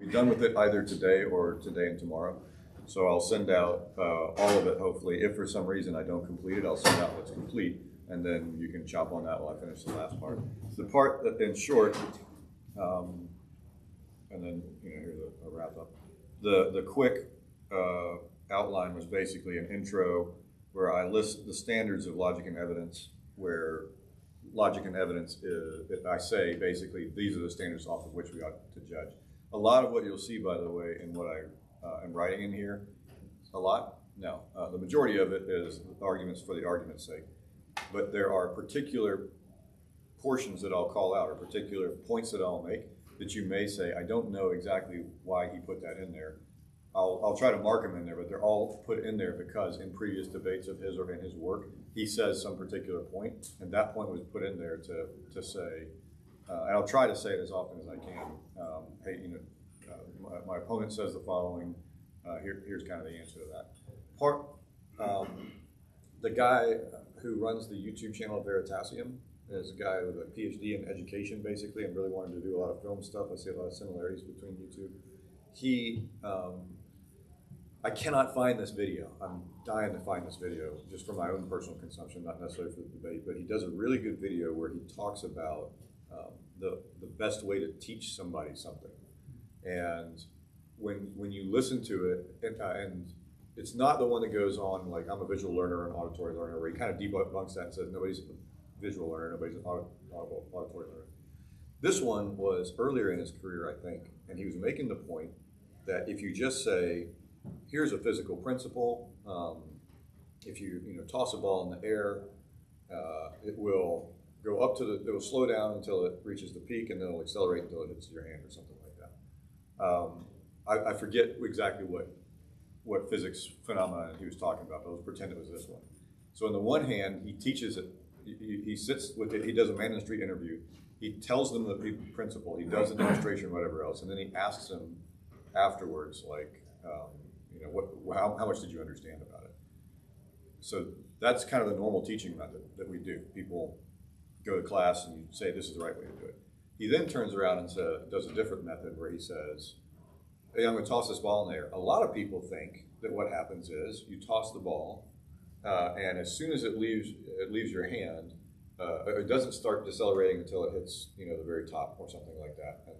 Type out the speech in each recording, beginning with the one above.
be done with it either today or today and tomorrow. So I'll send out all of it, hopefully. If for some reason I don't complete it, I'll send out what's complete, and then you can chop on that while I finish the last part. The part that, in short, and then here's a wrap up. The quick outline was basically an intro where I list the standards of logic and evidence, where logic and evidence is, I say basically these are the standards off of which we ought to judge. A lot of what you'll see, by the way, in what I am writing in here, a lot? No. The majority of it is arguments for the argument's sake. But there are particular portions that I'll call out, or particular points that I'll make, that you may say, I don't know exactly why he put that in there. I'll try to mark them in there, but they're all put in there because in previous debates of his or in his work, he says some particular point, and that point was put in there to say, and I'll try to say it as often as I can. Hey, my opponent says the following. Here's kind of the answer to that. The guy who runs the YouTube channel Veritasium is a guy with a PhD in education, basically, and really wanted to do a lot of film stuff. I see a lot of similarities between you two. I cannot find this video. I'm dying to find this video just for my own personal consumption, not necessarily for the debate, but he does a really good video where he talks about the best way to teach somebody something. And when you listen to it, and it's not the one that goes on like I'm a visual learner or an auditory learner, where he kind of debunks that and says nobody's a visual learner, nobody's an auditory learner. This one was earlier in his career, I think, and he was making the point that if you just say, here's a physical principle, if you toss a ball in the air, it will go up to it will slow down until it reaches the peak, and then it'll accelerate until it hits your hand or something like that. I forget exactly what physics phenomenon he was talking about, but let's pretend it was this one. So on the one hand, he teaches it, he sits with it, he does a man in the street interview, he tells them the principle, he does a demonstration, whatever else, and then he asks them afterwards, like, how much did you understand about it? So that's kind of the normal teaching method that we do. People go to class and you say this is the right way to do it. He then turns around and does a different method where he says, hey, I'm going to toss this ball in there. A lot of people think that what happens is you toss the ball, and as soon as it leaves your hand, it doesn't start decelerating until it hits the very top or something like that. And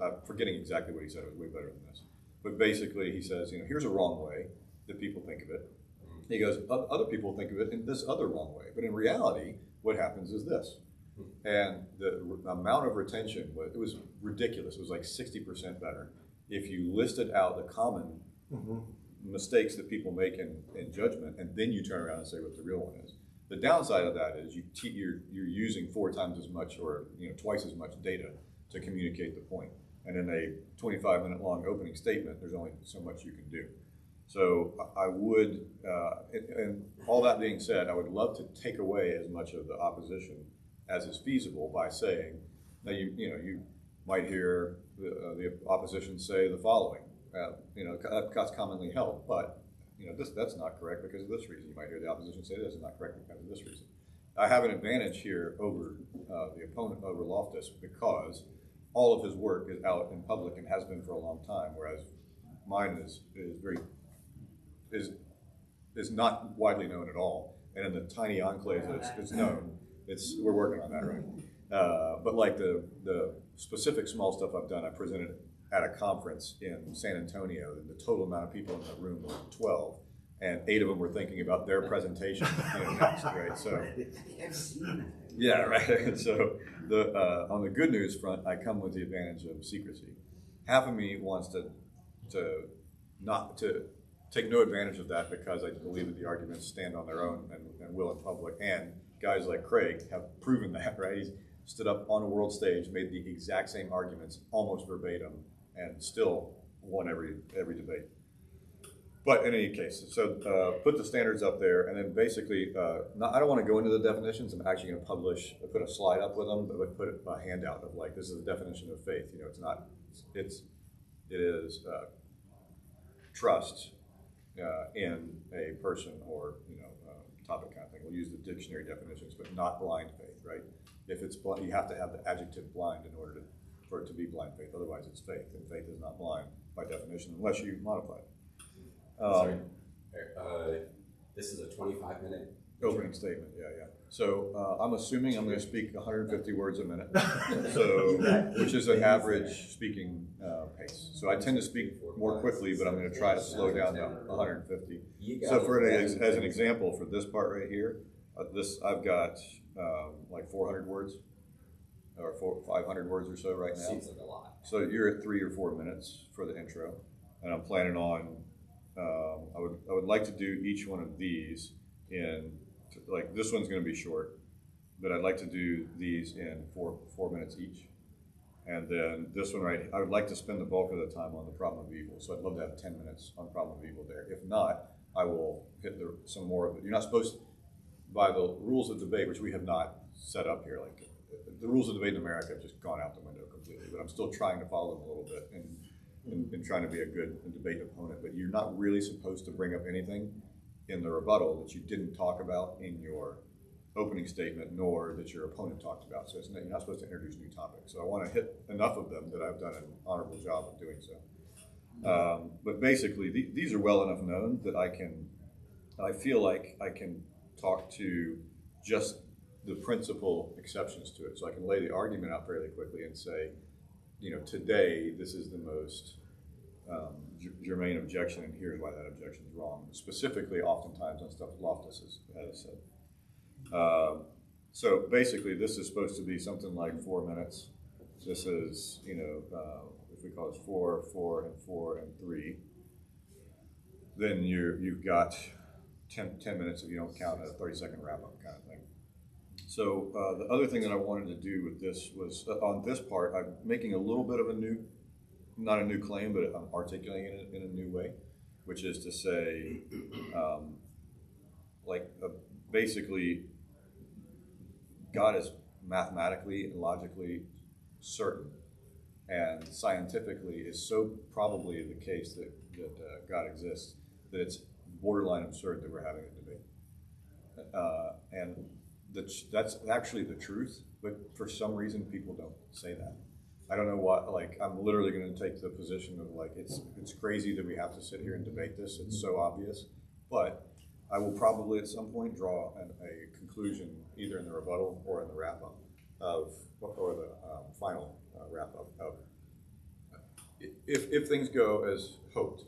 I'm forgetting exactly what he said. It was way better than this. But basically, he says, here's a wrong way that people think of it. He goes, other people think of it in this other wrong way. But in reality, what happens is this. And the amount of retention, it was ridiculous. It was like 60% better. If you listed out the common mistakes that people make in judgment, and then you turn around and say what the real one is. The downside of that is you're using 4 times as much or twice as much data to communicate the point. And in a 25-minute long opening statement, there's only so much you can do. So I would, and all that being said, I would love to take away as much of the opposition as is feasible by saying, now you might hear the opposition say the following, that's commonly held, but that's not correct because of this reason. You might hear the opposition say this is not correct because of this reason. I have an advantage here over the opponent, over Loftus, because all of his work is out in public and has been for a long time, whereas mine is not widely known at all. And in the tiny enclaves that it's known, we're working on that, right? But like the specific small stuff I've done, I presented at a conference in San Antonio, and the total amount of people in that room were 12, and 8 of them were thinking about their presentation next, right? So, yeah, right. So on the good news front, I come with the advantage of secrecy. Half of me wants to take no advantage of that because I believe that the arguments stand on their own and will in public. And guys like Craig have proven that, right? He's stood up on a world stage, made the exact same arguments almost verbatim, and still won every debate. But in any case, so put the standards up there, and then basically, I don't want to go into the definitions. I'm actually going to put a slide up with them, but put a handout of like, this is the definition of faith. It is trust in a person or topic kind of thing. We'll use the dictionary definitions, but not blind faith, right? If it's blind, you have to have the adjective blind in order for it to be blind faith. Otherwise, it's faith, and faith is not blind by definition, unless you modify it. Sorry. This is a 25-minute opening statement. Yeah. So I'm assuming I'm going to speak 150 words a minute, so which is an average speaking pace. So I tend to speak more quickly, but I'm going to try to slow down to 150. So as an example, for this part right here, I've got like 400 words or 500 words or so right now. Seems like a lot. So you're at 3 or 4 minutes for the intro, and I'm planning on. I would like to do each one of these in, like, this one's going to be short, but I'd like to do these in 4 minutes each. And then this one I would like to spend the bulk of the time on the problem of evil. So I'd love to have 10 minutes on problem of evil there. If not, I will hit some more of it. You're not supposed to, by the rules of debate, which we have not set up here, like the rules of debate in America have just gone out the window completely, but I'm still trying to follow them a little bit and trying to be a good debate opponent. But you're not really supposed to bring up anything in the rebuttal that you didn't talk about in your opening statement, nor that your opponent talked about. So you're not supposed to introduce new topics. So I want to hit enough of them that I've done an honorable job of doing so. But basically, these are well enough known that I feel like I can talk to just the principal exceptions to it. So I can lay the argument out fairly quickly and say, today this is the most germane objection, and here's why that objection is wrong. Specifically, oftentimes on stuff Loftus has said. So basically, this is supposed to be something like 4 minutes. This is, if we call it 4, 4, and 4, and 3, then you've got 10 minutes if you don't count a 30-second wrap-up kind of thing. So the other thing that I wanted to do with this was, on this part, I'm making a little bit of not a new claim, but I'm articulating it in a new way, which is to say, basically, God is mathematically and logically certain, and scientifically is so probably the case that God exists that it's borderline absurd that we're having a debate. And that's actually the truth, but for some reason people don't say that. I don't know what, I'm literally going to take the position of it's crazy that we have to sit here and debate this. It's so obvious, but I will probably at some point draw a conclusion either in the rebuttal or in the wrap-up or the final wrap-up of, if things go as hoped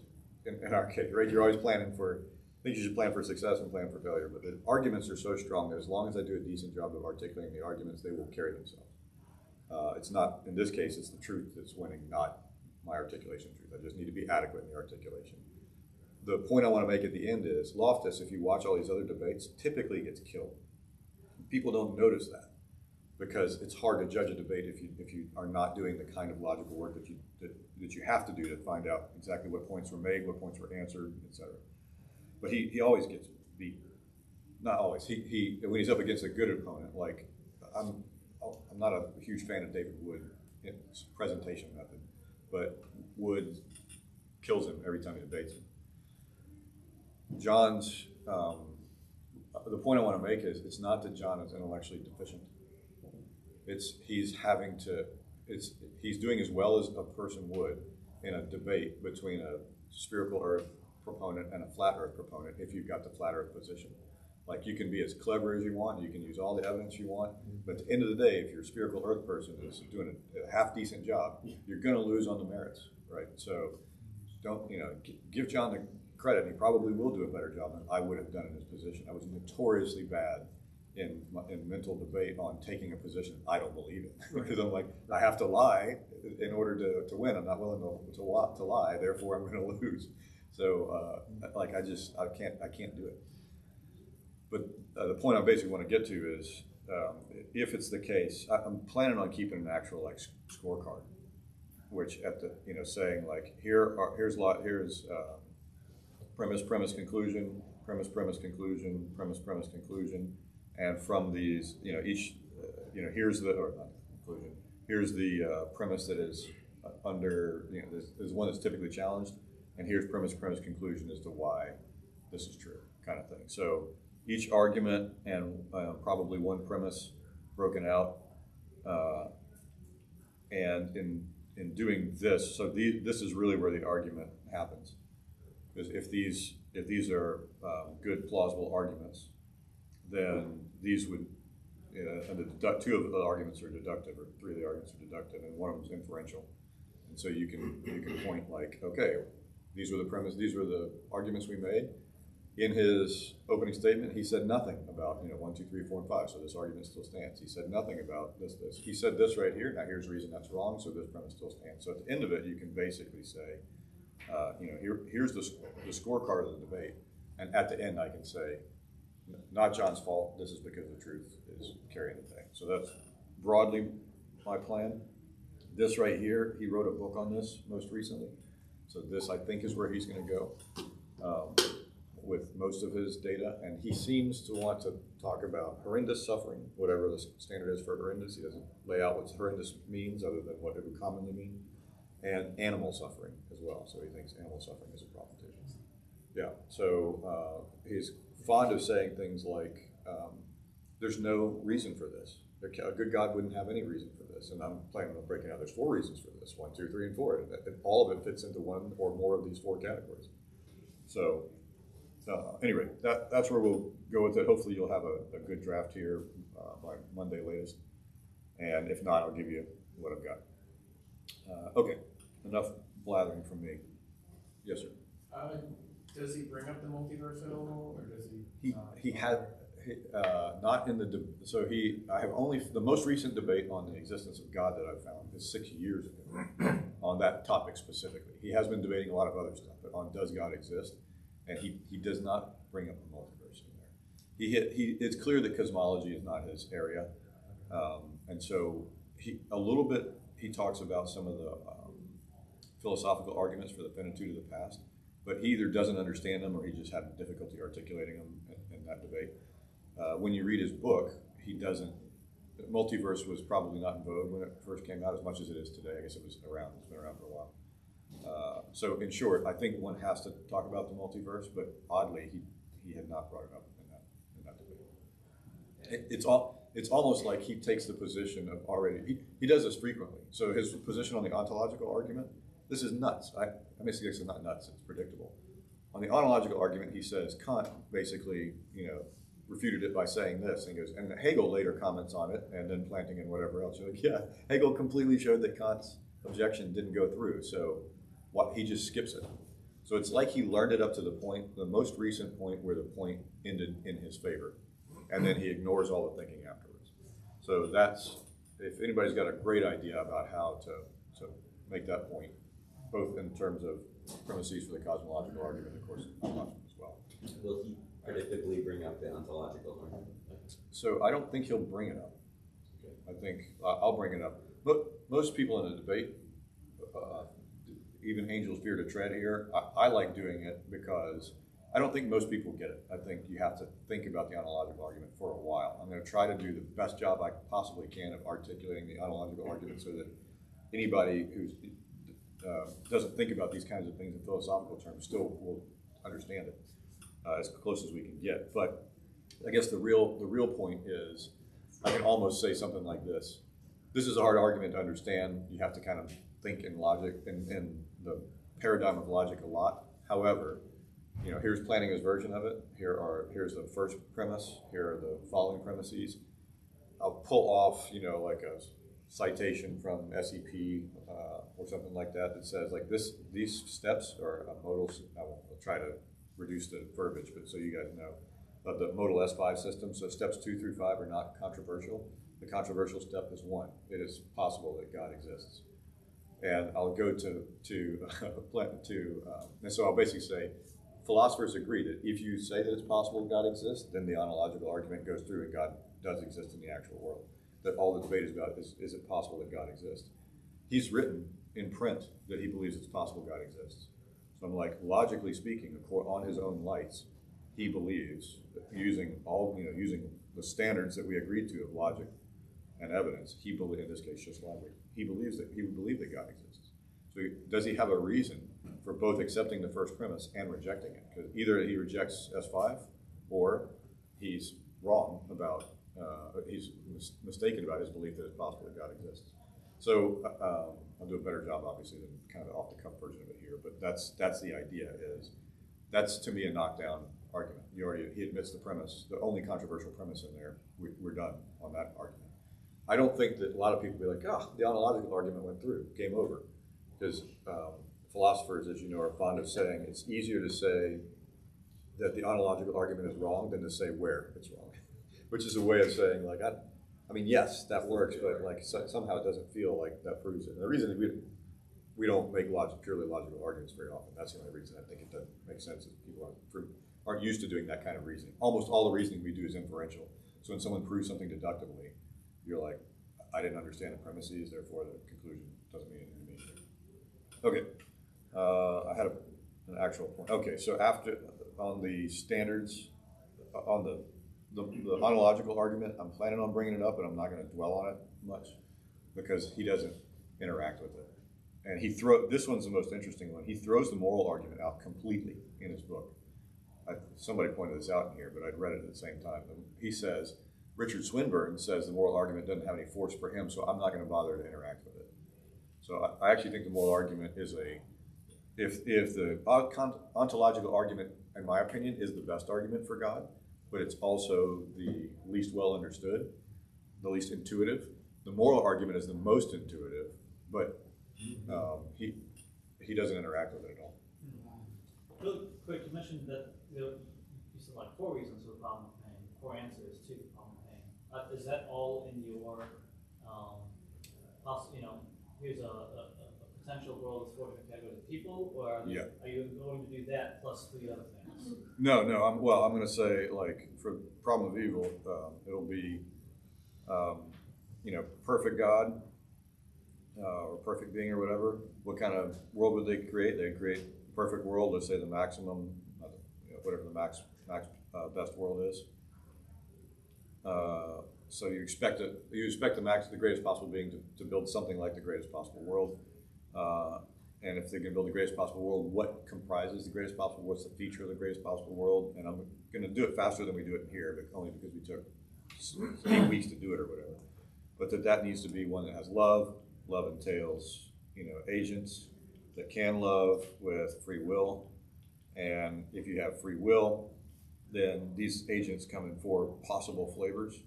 in our case, right? You're always planning for, I think you should plan for success and plan for failure, but the arguments are so strong that as long as I do a decent job of articulating the arguments, they will carry themselves. It's not, in this case, it's the truth that's winning, not my articulation truth. I just need to be adequate in the articulation. The point I want to make at the end is, Loftus, if you watch all these other debates, typically gets killed. People don't notice that because it's hard to judge a debate if you are not doing the kind of logical work that you have to do to find out exactly what points were made, what points were answered, etc. But he always gets beat. Not always. He when he's up against a good opponent, like I'm not a huge fan of David Wood's presentation method, but Wood kills him every time he debates him. John's, the point I want to make is it's not that John is intellectually deficient. He's doing as well as a person would in a debate between a spherical Earth proponent and a flat Earth proponent if you've got the flat Earth position. Like, you can be as clever as you want, you can use all the evidence you want, but at the end of the day, if your spherical Earth person is doing a half-decent job, you're going to lose on the merits, right? So don't, give John the credit. He probably will do a better job than I would have done in his position. I was notoriously bad in mental debate on taking a position I don't believe in, because I'm like, I have to lie in order to win. I'm not willing to lie, therefore I'm going to lose. So I can't do it. But the point I basically want to get to is, if it's the case, I'm planning on keeping an actual scorecard, which at the saying here's premise conclusion, premise conclusion, premise conclusion, and from these each here's the or not conclusion, here's the premise that is under there's one that's typically challenged, and here's premise conclusion as to why this is true, kind of thing. So each argument and probably one premise broken out And in doing this, so this is really where the argument happens. Because if these are good, plausible arguments, then these would, and two of the arguments are deductive, or three of the arguments are deductive, and one of them is inferential. And so you can point like, okay, these were the arguments we made. In his opening statement, he said nothing about 1, 2, 3, 4, and 5. So this argument still stands. He said nothing about this. He said this right here. Now here's the reason that's wrong. So this premise still stands. So at the end of it, you can basically say, here's the scorecard of the debate, and at the end, I can say, not John's fault. This is because the truth is carrying the day. So that's broadly my plan. This right here, he wrote a book on this most recently. So this, I think, is where he's going to go. With most of his data, and he seems to want to talk about horrendous suffering, whatever the standard is for horrendous. He doesn't lay out what horrendous means other than what it would commonly mean, and animal suffering as well. So he thinks animal suffering is a problem too. Yeah, so he's fond of saying things like, there's no reason for this. A good God wouldn't have any reason for this, and I'm planning on breaking out. There's 4 reasons for this, 1, 2, 3, and 4, and all of it fits into one or more of these 4 categories. So anyway, that's where we'll go with it. Hopefully you'll have a good draft here by Monday latest. And if not, I'll give you what I've got. Okay, enough blathering from me. Yes, sir. Does he bring up the multiverse at all, or does he? He had not in the so I have only the most recent debate on the existence of God that I've found is 6 years ago on that topic specifically. He has been debating a lot of other stuff, but on does God exist? And he does not bring up the multiverse in there. It's clear that cosmology is not his area, and so he talks about some of the philosophical arguments for the finitude of the past, but he either doesn't understand them or he just had difficulty articulating them in that debate. When you read his book, he doesn't. Multiverse was probably not in vogue when it first came out as much as it is today. I guess it was around. It's been around for a while. So in short, I think one has to talk about the multiverse, but oddly, he had not brought it up in that debate. It's almost like he takes the position of already, he does this frequently. So his position on the ontological argument, this is nuts. I mean, it's not nuts, it's predictable. On the ontological argument, he says Kant basically, refuted it by saying this, and he goes, and Hegel later comments on it, and then planting in whatever else. You're like, yeah, Hegel completely showed that Kant's objection didn't go through, so he just skips it. So it's like he learned it up to the most recent point where the point ended in his favor, and then he ignores all the thinking afterwards. So that's, if anybody's got a great idea about how to make that point, both in terms of premises for the cosmological argument, of course, as well. Will he predictably bring up the ontological argument? So I don't think he'll bring it up. Okay. I think I'll bring it up. But most people in a debate, even angels fear to tread here. I like doing it because I don't think most people get it. I think you have to think about the ontological argument for a while. I'm going to try to do the best job I possibly can of articulating the ontological argument so that anybody who doesn't think about these kinds of things in philosophical terms still will understand it as close as we can get. But I guess the real point is I can almost say something like this. This is a hard argument to understand. You have to kind of think in logic, in the paradigm of logic a lot. However, here's planning his version of it. Here's the first premise. Here are the following premises. I'll pull off, like a citation from SEP or something like that says like this. These steps are a modal. I'll try to reduce the verbiage, but so you guys know, of the modal S5 system. So steps 2 through 5 are not controversial. The controversial step is 1. It is possible that God exists. And I'll go and so I'll basically say, philosophers agree that if you say that it's possible God exists, then the ontological argument goes through and God does exist in the actual world. That all the debate is about is it possible that God exists? He's written in print that he believes it's possible God exists. So I'm like, logically speaking, on his own lights, he believes that using the standards that we agreed to of logic and evidence, he believes, in this case, just logic, he would believe that God exists. So does he have a reason for both accepting the first premise and rejecting it? Because either he rejects S5 or he's wrong about, he's mistaken about his belief that it's possible that God exists. So I'll do a better job, obviously, than kind of off the cuff version of it here. But that's the idea. Is that's to me a knockdown argument. He admits the premise, the only controversial premise in there. We're done on that argument. I don't think that a lot of people be like, the ontological argument went through, game over, because philosophers, as you know, are fond of saying it's easier to say that the ontological argument is wrong than to say where it's wrong, which is a way of saying like, I mean, yes, that works, but like somehow it doesn't feel like that proves it. And the reason we don't make purely logical arguments very often. That's the only reason I think it doesn't make sense is people aren't used to doing that kind of reasoning. Almost all the reasoning we do is inferential. So when someone proves something deductively, you're like, I didn't understand the premises, therefore the conclusion doesn't mean anything to me. Okay, I had an actual point. Okay, so on the standards, on the ontological argument, I'm planning on bringing it up, but I'm not going to dwell on it much because he doesn't interact with it. And this one's the most interesting one. He throws the moral argument out completely in his book. Somebody pointed this out in here, but I'd read it at the same time. He says, Richard Swinburne says the moral argument doesn't have any force for him, so I'm not going to bother to interact with it. So I actually think the moral argument is if the ontological argument, in my opinion, is the best argument for God, but it's also the least well understood, the least intuitive. The moral argument is the most intuitive, but he doesn't interact with it at all. Real quick, you mentioned that you said like 4 reasons for the problem of pain, 4 answers to the problem of pain. Is that all in your, here's a potential world that's forged in category of people, or are you going to do that plus 3 other things? No. I'm going to say, like, for problem of evil, it'll be, perfect God or perfect being or whatever. What kind of world would they create? They'd create a perfect world. Let's say the maximum, whatever the max best world is. So you expect the greatest possible being to build something like the greatest possible world. And if they can build the greatest possible world, what comprises the greatest possible world? What's the feature of the greatest possible world? And I'm going to do it faster than we do it in here, but only because we took 8 weeks to do it or whatever. But that needs to be one that has love. Love entails, agents that can love with free will. And if you have free will, then these agents come in 4 possible flavors.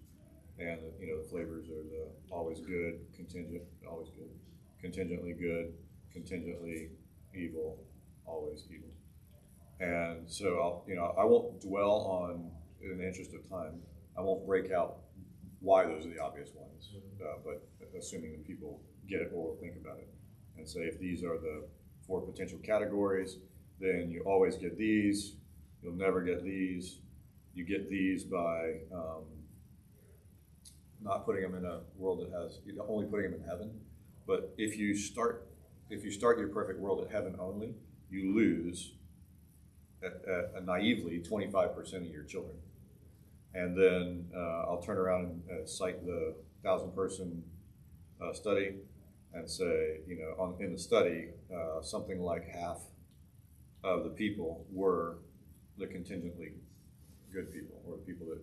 And, the flavors are the always good, contingent, always good, contingently good, contingently evil, always evil. And so I won't dwell on, in the interest of time, I won't break out why those are the obvious ones, but assuming that people get it or will think about it and say if these are the 4 potential categories, then you always get these, you'll never get these, you get these by not putting them in a world that has, only putting them in heaven. But if you start your perfect world at heaven only, you lose naively 25% of your children. And then I'll turn around and cite the 1,000-person study and say, in the study, something like half of the people were the contingently good people, or the people that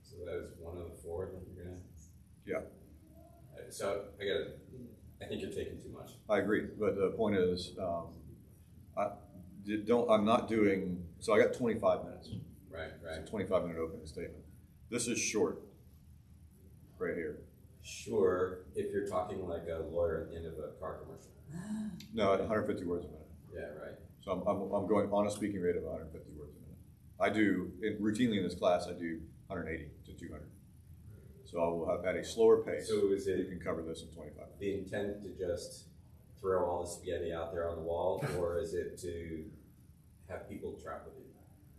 So that is one of the 4 that you're gonna. Yeah. So I think you're taking too much. I agree, but the point is, I'm not doing. So I got 25 minutes. Right. It's a 25-minute opening statement. This is short, right here. Sure, if you're talking like a lawyer at the end of a car commercial. No, 150 words a minute. Yeah, right. So I'm going on a speaking rate of 150 words a minute. I do routinely in this class. I do 180 to 200. So I will have at a slower pace. So is it you can cover this in 25 minutes. The intent to just throw all the spaghetti out there on the wall, or is it to have people track with you?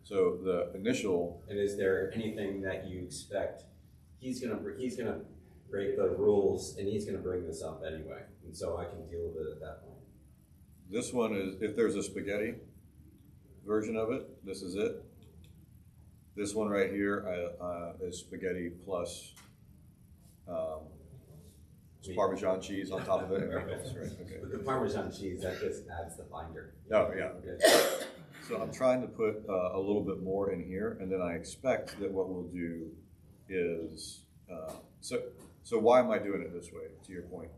So the initial. And is there anything that you expect he's gonna break the rules and he's gonna bring this up anyway, and so I can deal with it at that point? This one is, if there's a spaghetti version of it, this is it. This one right here is spaghetti plus Parmesan cheese on top of it. Right, okay. With the Parmesan cheese, that just adds the binder. Oh, yeah. Okay. So I'm trying to put a little bit more in here, and then I expect that what we'll do is, so So why am I doing it this way, to your point?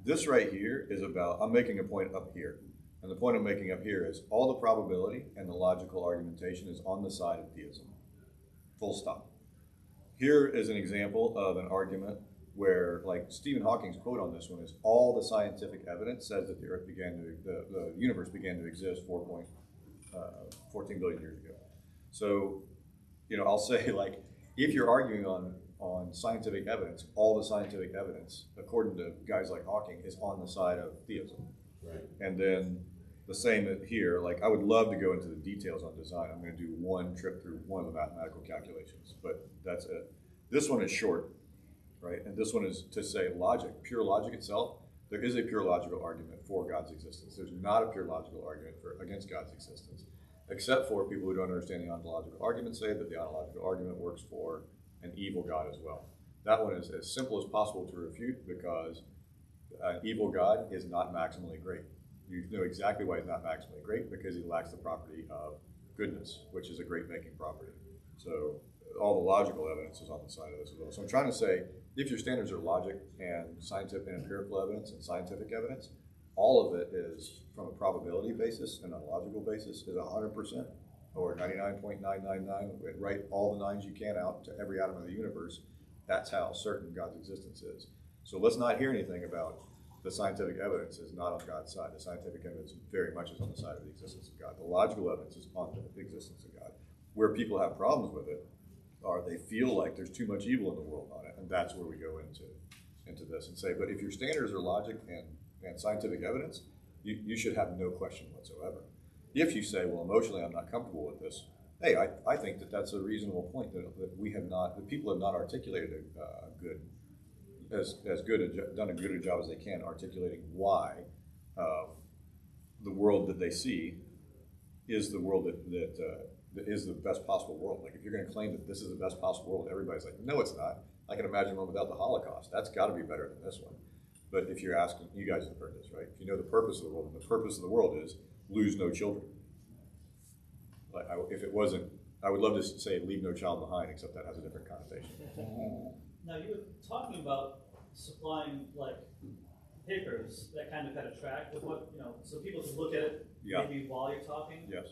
This right here is about, I'm making a point up here. And the point I'm making up here is all the probability and the logical argumentation is on the side of theism. Full stop. Here is an example of an argument where, like Stephen Hawking's quote on this one is, all the scientific evidence says that the Earth the universe began to exist 4.14 billion years ago. So, I'll say, like, if you're arguing on scientific evidence, all the scientific evidence, according to guys like Hawking, is on the side of theism. Right. And then the same here, like I would love to go into the details on design. I'm going to do one trip through one of the mathematical calculations, but that's it. This one is short, right? And this one is to say logic, pure logic itself. There is a pure logical argument for God's existence. There's not a pure logical argument against God's existence, except for people who don't understand the ontological argument say that the ontological argument works for an evil God as well. That one is as simple as possible to refute because an evil God is not maximally great. You know exactly why he's not maximally great, because he lacks the property of goodness, which is a great-making property. So all the logical evidence is on the side of this as well. So I'm trying to say, if your standards are logic and scientific and empirical evidence and scientific evidence, all of it is from a probability basis and a logical basis is 100% or 99.999. Write all the nines you can out to every atom of the universe. That's how certain God's existence is. So let's not hear anything about the scientific evidence is not on God's side. The scientific evidence very much is on the side of the existence of God. The logical evidence is on the existence of God. Where people have problems with it are they feel like there's too much evil in the world on it, and that's where we go into this and say, but if your standards are logic and scientific evidence, you should have no question whatsoever. If you say, well, emotionally I'm not comfortable with this, hey, I think that's a reasonable point that people have not articulated done a good a job as they can articulating why the world that they see is the world that is the best possible world. Like if you're going to claim that this is the best possible world, everybody's like, no, it's not. I can imagine one without the Holocaust. That's got to be better than this one. But if you're asking, you guys have heard this, right? If you know the purpose of the world, and the purpose of the world is lose no children. Like if it wasn't, I would love to say leave no child behind, except that has a different connotation. Now you were talking about supplying like papers that kind of had a track with what, so people can look at it maybe while you're talking. Yes.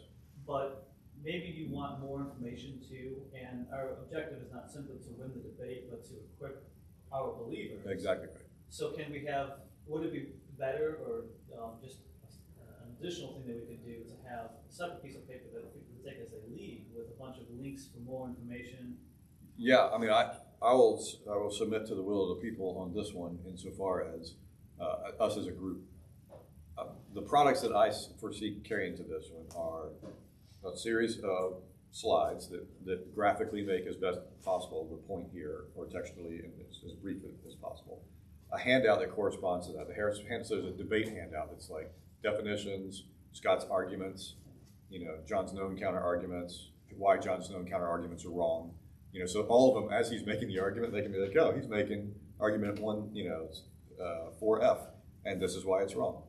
But maybe you want more information too, and our objective is not simply to win the debate, but to equip our believers. Exactly right. So would it be better, or just an additional thing that we could do to have a separate piece of paper that people can take as they leave with a bunch of links for more information? Yeah, I mean, I will submit to the will of the people on this one insofar as us as a group. The products that I foresee carrying to this one are a series of slides that graphically make as best possible the point here, or textually and as brief as possible. A handout that corresponds to that. So there's a debate handout that's like definitions, Scott's arguments, John's known counter arguments, why John's known counter arguments are wrong. So all of them, as he's making the argument, they can be like, oh, he's making argument 1, for F, and this is why it's wrong.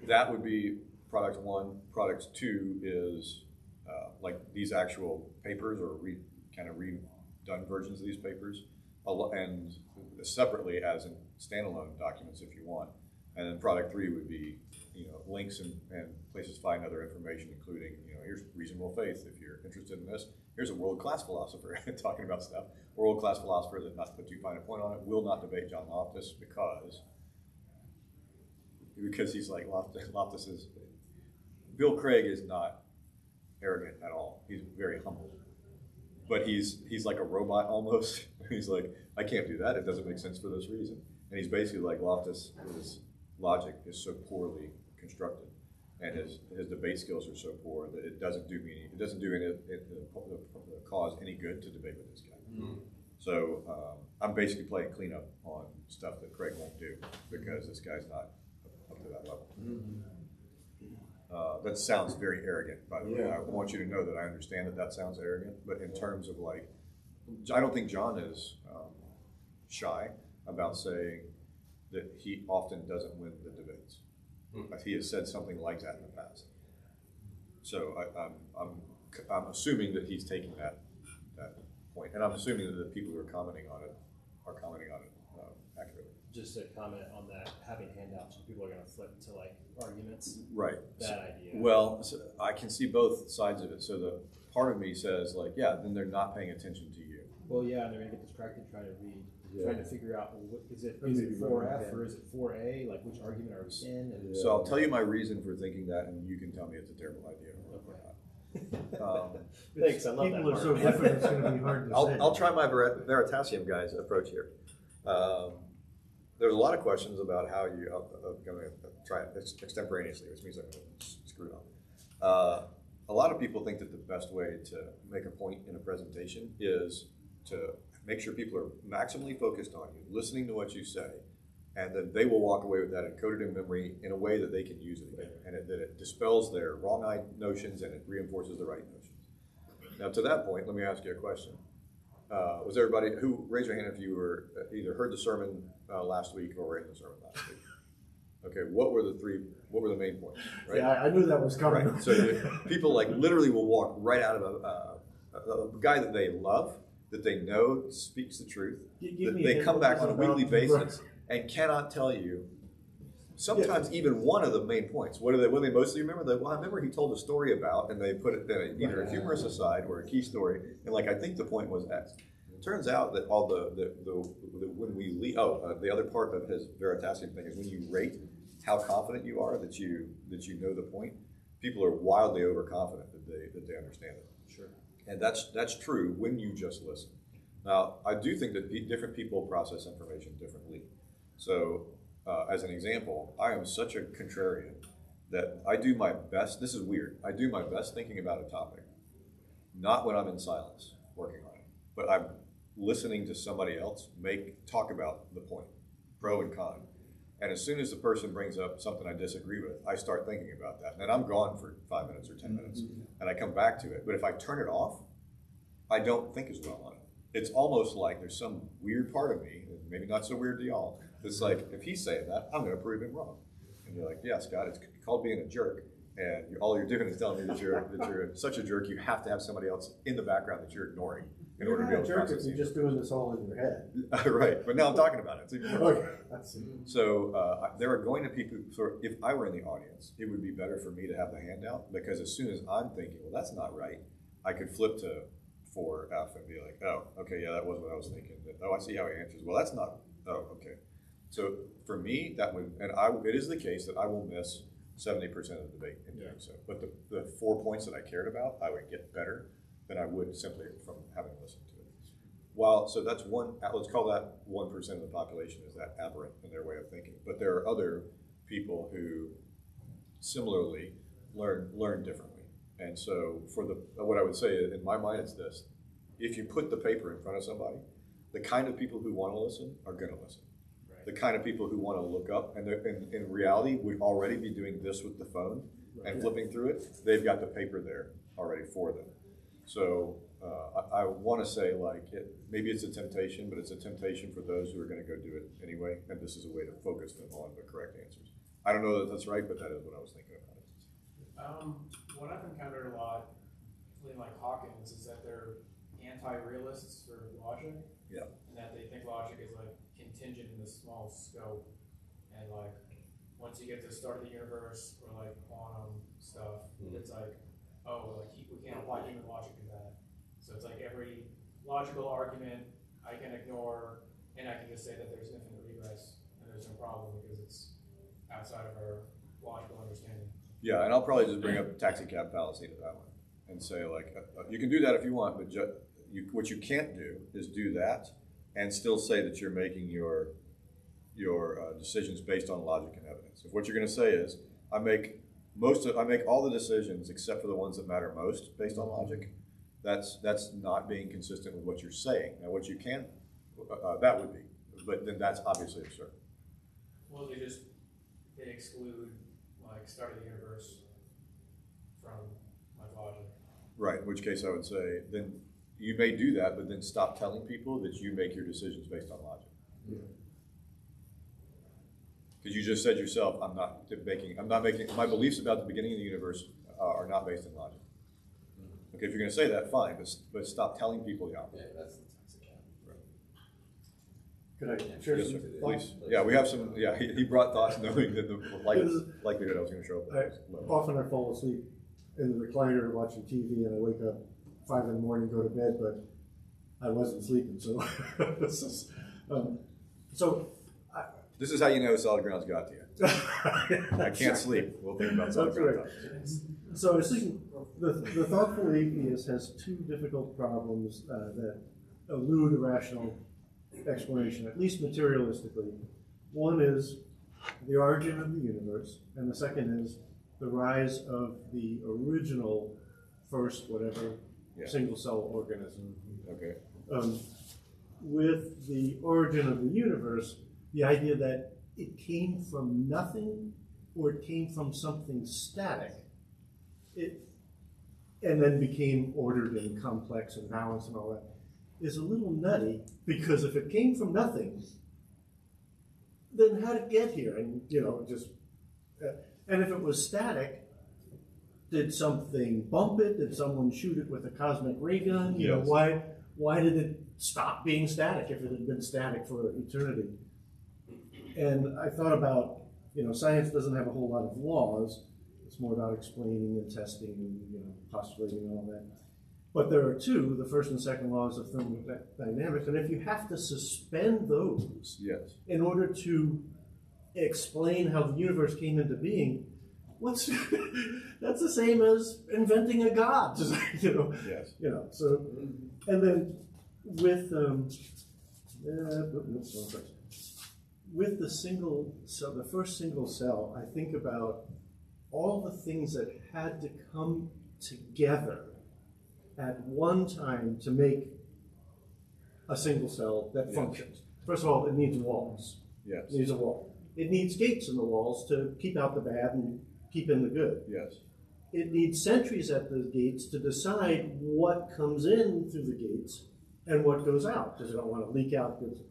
That would be product 1. Product 2 is like these actual papers, or kind of redone versions of these papers, and separately as in standalone documents if you want. And then product 3 would be, links and places to find other information, including, here's reasonable faith if you're interested in this. Here's a world-class philosopher talking about stuff. World-class philosopher that, not to put too fine a point on it, will not debate John Loftus because he's like, Loftus is, Bill Craig is not arrogant at all. He's very humble. But he's like a robot almost. He's like, I can't do that. It doesn't make sense for this reason. And he's basically like, Loftus' logic is so poorly constructed, and his debate skills are so poor that it doesn't do the cause any good to debate with this guy. Mm-hmm. So I'm basically playing cleanup on stuff that Craig won't do because this guy's not up to that level. Mm-hmm. That sounds very arrogant, by the way. I want you to know that I understand that sounds arrogant, but in terms of like, I don't think John is shy about saying that he often doesn't win the debates. He has said something like that in the past. So I'm assuming that he's taking that point. And I'm assuming that the people who are commenting on it accurately. Just to comment on that, having handouts, people are going to flip to like arguments. Right. Bad idea. Well, so I can see both sides of it. So the part of me says like, yeah, then they're not paying attention to you. Well, yeah, and they're going to get distracted trying to read, trying to figure out, well, is it 4F or is it 4A? Like, which argument are we in? And so I'll tell you my reason for thinking that, and you can tell me it's a terrible idea. Thanks, I love People that are so different, it's going to be hard to say. I'll try my Veritasium guys approach here. There's a lot of questions about how you, I'm going to try it extemporaneously, which means I'm going to screw it up. A lot of people think that the best way to make a point in a presentation is to make sure people are maximally focused on you, listening to what you say, and then they will walk away with that encoded in memory in a way that they can use it again, and that it dispels their wrong notions and it reinforces the right notions. Now, to that point, let me ask you a question. Was everybody who raised your hand if you were either heard the sermon last week or were in the sermon last week? Okay, what were the main points? Right? Yeah, I knew that was coming. Right. So people like literally will walk right out of a guy that they love, that they know speaks the truth. They come back on a weekly basis and cannot tell you sometimes even one of the main points. What do they mostly remember? Well, I remember he told a story about, and they put it in either a humorous aside or a key story, and like I think the point was X. It turns out that all when we leave, the other part of his Veritasium thing is when you rate how confident you are that you know the point, people are wildly overconfident that they understand it. Sure. And that's true when you just listen. Now, I do think that different people process information differently. So, as an example, I am such a contrarian that I do my best. This is weird. I do my best thinking about a topic, not when I'm in silence working on it, but I'm listening to somebody else talk about the point, pro and con. And as soon as the person brings up something I disagree with, I start thinking about that. And then I'm gone for 5 minutes or 10 minutes, and I come back to it. But if I turn it off, I don't think as well on it. It's almost like there's some weird part of me, maybe not so weird to y'all, it's like, if he's saying that, I'm going to prove him wrong. And you're like, yeah, Scott, it's called being a jerk. And all you're doing is telling me that you're such a jerk, you have to have somebody else in the background that you're ignoring in order to be able to process it. You're just doing this all in your head. Right, but now I'm talking about it. Okay. So there are going to be people, if I were in the audience, it would be better for me to have the handout, because as soon as I'm thinking, well, that's not right, I could flip to 4F and be like, oh, okay, yeah, that was what I was thinking. Oh, I see how he answers. Well, that's not, oh, okay. So for me, that would, and it is the case that I will miss 70% of the debate in doing so. But the 4 points that I cared about, I would get better than I would simply from having listened to it. So that's one, let's call that 1% of the population is that aberrant in their way of thinking. But there are other people who similarly learn differently. And so what I would say in my mind is this: if you put the paper in front of somebody, the kind of people who want to listen are going to listen. The kind of people who want to look up and in reality would already be doing this with the phone and flipping through it, they've got the paper there already for them. So I want to say, like, maybe it's a temptation, but it's a temptation for those who are going to go do it anyway, and this is a way to focus them on the correct answers. I don't know that that's right, but that is what I was thinking about it. What I've encountered a lot, including like Hawkins, is that they're anti-realists for logic. Yeah. And that they think logic is like contingent in the small scope, and like once you get to the start of the universe or like quantum stuff, it's like, oh, like we can't apply human logic to that. So it's like every logical argument I can ignore, and I can just say that there's infinite regress and there's no problem because it's outside of our logical understanding. Yeah, and I'll probably just bring up taxi cab fallacy to that one and say, like, you can do that if you want, but what you can't do is do that and still say that you're making your decisions based on logic and evidence. If what you're going to say is, I make all the decisions except for the ones that matter most based on logic, that's not being consistent with what you're saying. Now, what you can, that would be, but then that's obviously absurd. Well, they exclude like start of the universe from like logic. Right. In which case, I would say then. You may do that, but then stop telling people that you make your decisions based on logic. Because you just said yourself, I'm not making, my beliefs about the beginning of the universe are not based in logic. Okay, if you're going to say that, fine, but stop telling people the opposite. Yeah, that's the toxic Could I Yeah, share yes, some please. thoughts? Yeah, we have some. Yeah, he brought thoughts knowing that the likelihood I was going to show up. Often I fall asleep in the recliner watching TV, and I wake up 5 in the morning, go to bed, but I wasn't sleeping. So this is This is how you know solid ground's got to you. I can't sleep. We'll think about solid ground. Right. So I was thinking, the thoughtful atheist has two difficult problems that elude a rational explanation, at least materialistically. One is the origin of the universe, and the second is the rise of the original first whatever single cell organism. Okay. With the origin of the universe, the idea that it came from nothing or it came from something static, and then became ordered and complex and balanced and all that, is a little nutty, because if it came from nothing, then how did it get here? And and if it was static, did something bump it? Did someone shoot it with a cosmic ray gun? Why did it stop being static if it had been static for eternity? And I thought about, science doesn't have a whole lot of laws. It's more about explaining and testing and postulating and all that. But there are two, the first and second laws of thermodynamics, and if you have to suspend those in order to explain how the universe came into being, that's the same as inventing a god. So, and then with the first single cell, I think about all the things that had to come together at one time to make a single cell that functions. First of all, it needs walls. Yes. It needs a wall. It needs gates in the walls to keep out the bad and keep in the good. Yes. It needs sentries at the gates to decide what comes in through the gates and what goes out, because they don't want to leak out goods.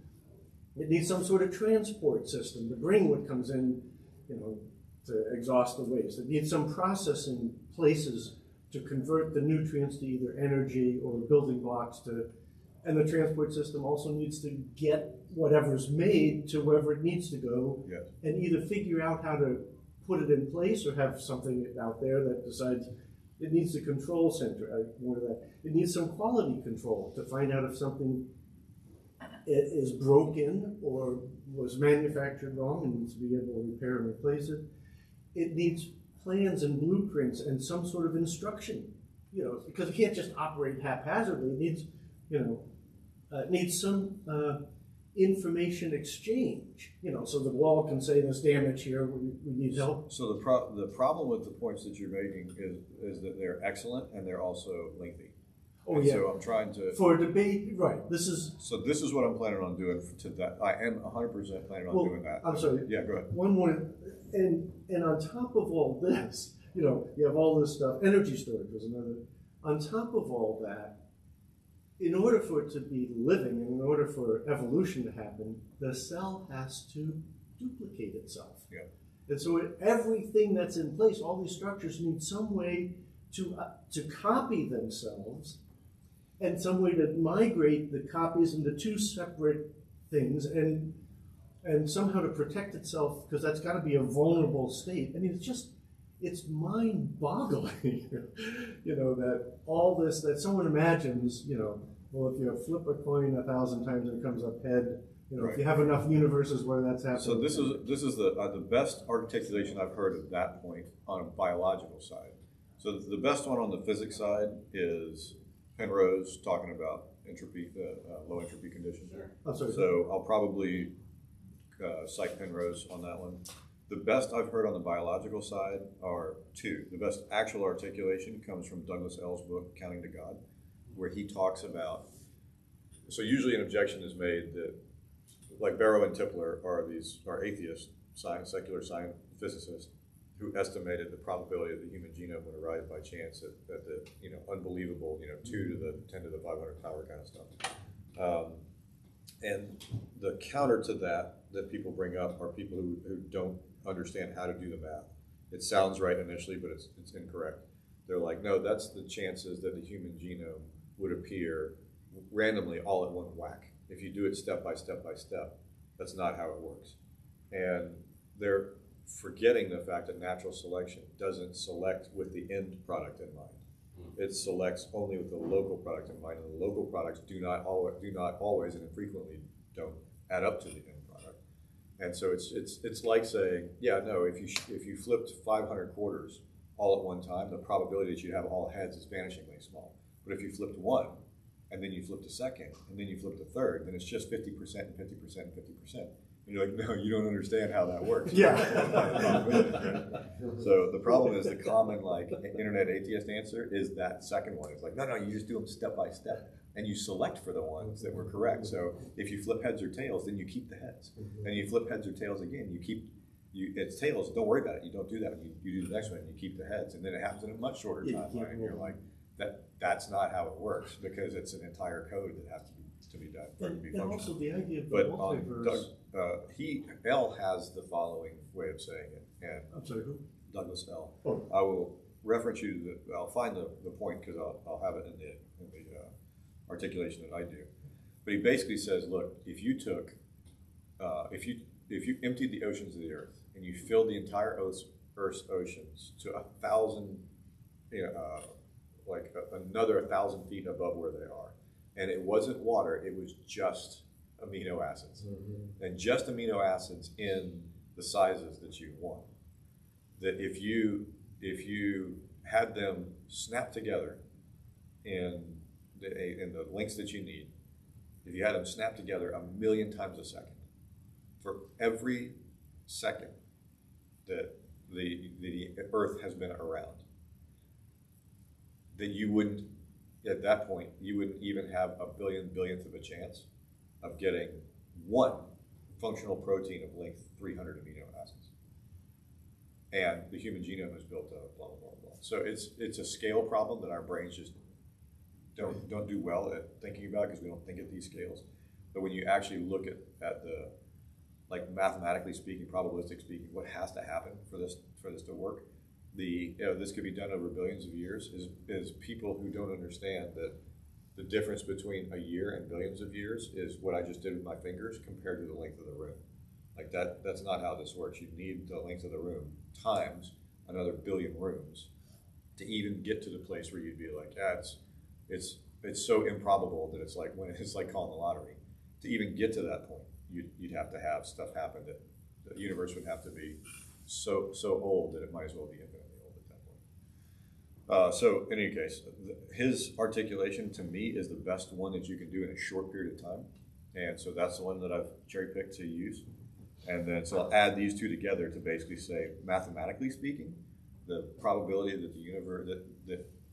It needs some sort of transport system to bring what comes in, to exhaust the waste. It needs some processing places to convert the nutrients to either energy or building blocks and the transport system also needs to get whatever's made to wherever it needs to go, and either figure out how to put it in place or have something out there that decides it needs a control center. More of that. It needs some quality control to find out if something is broken or was manufactured wrong and needs to be able to repair and replace it. It needs plans and blueprints and some sort of instruction, because it can't just operate haphazardly. It needs, needs some information exchange, so the wall can say there's damage here, we need help. So the problem with the points that you're making is that they're excellent and they're also lengthy. Oh, yeah. So I'm trying to... For a debate, right, So this is what I'm planning on doing to that. I am 100% planning on doing that. I'm sorry. Yeah, go ahead. One more, and on top of all this, you have all this stuff, energy storage was another. On top of all that, in order for it to be living, and in order for evolution to happen, the cell has to duplicate itself. Yeah. And so everything that's in place, all these structures need some way to copy themselves, and some way to migrate the copies into two separate things, and somehow to protect itself, because that's got to be a vulnerable state. I mean, it's mind-boggling, that all this, that someone imagines, well, if you flip a coin 1,000 times and it comes up head, if you have enough universes where that's happening. So this is the best articulation I've heard at that point on a biological side. So the best one on the physics side is Penrose talking about entropy, low entropy conditions. So I'll probably cite Penrose on that one. The best I've heard on the biological side are two. The best actual articulation comes from Douglas L's book, Counting to God, where he talks about, so usually an objection is made that, like Barrow and Tipler are atheist, secular science physicists, who estimated the probability of the human genome would arrive by chance at the unbelievable 2 to the 10 to the 500 power kind of stuff. And the counter to that people bring up are people who don't understand how to do the math. It sounds right initially, but it's incorrect. They're like, no, that's the chances that the human genome would appear randomly all at one whack. If you do it step by step by step, that's not how it works. And they're forgetting the fact that natural selection doesn't select with the end product in mind. It selects only with the local product in mind, and the local products do not always and infrequently don't add up to the end product. And so it's like saying, yeah, no, if you flipped 500 quarters all at one time, the probability that you have all heads is vanishingly small. But if you flipped one, and then you flipped a second, and then you flipped a third, then it's just 50% and 50% and 50%. And you're like, no, you don't understand how that works. Yeah. So the problem is the common internet atheist answer is that second one. It's like, no, you just do them step by step, and you select for the ones that were correct. So if you flip heads or tails, then you keep the heads. And you flip heads or tails again, it's tails. Don't worry about it. You don't do that. You do the next one, and you keep the heads, and then it happens in a much shorter timeline. And you're like, that's not how it works, because it's an entire code that has to be done for it to be functional. And also the idea of the But multiverse. L has the following way of saying it, and I'm sorry, who? Douglas L. Oh. I will reference you to I'll find the point, because I'll have it in the articulation that I do. But he basically says, look, if you took, if you emptied the oceans of the earth and you filled the entire Earth's oceans to 1,000, another 1,000 feet above where they are, and it wasn't water, it was just amino acids, and just amino acids in the sizes that you want. That if you had them snap together in the lengths that you need, if you had them snap together 1,000,000 times a second, for every second that the Earth has been around, that you wouldn't, at that point, you wouldn't even have a billionth of a chance of getting one functional protein of length 300 amino acids. And the human genome is built of blah, blah, blah, blah. So it's a scale problem that our brains just don't do well at thinking about, because we don't think at these scales. But when you actually look at the, mathematically speaking, probabilistic speaking, what has to happen for this to work, this could be done over billions of years, is people who don't understand that the difference between a year and billions of years is what I just did with my fingers compared to the length of the room. That's not how this works. You need the length of the room times another billion rooms to even get to the place where you'd be like, it's so improbable that it's like calling the lottery. To even get to that point, you'd have to have stuff happen that the universe would have to be so old that it might as well be infinitely old at that point. So in any case, his articulation to me is the best one that you can do in a short period of time. And so that's the one that I've cherry picked to use. And then so I'll add these two together to basically say, mathematically speaking, the probability that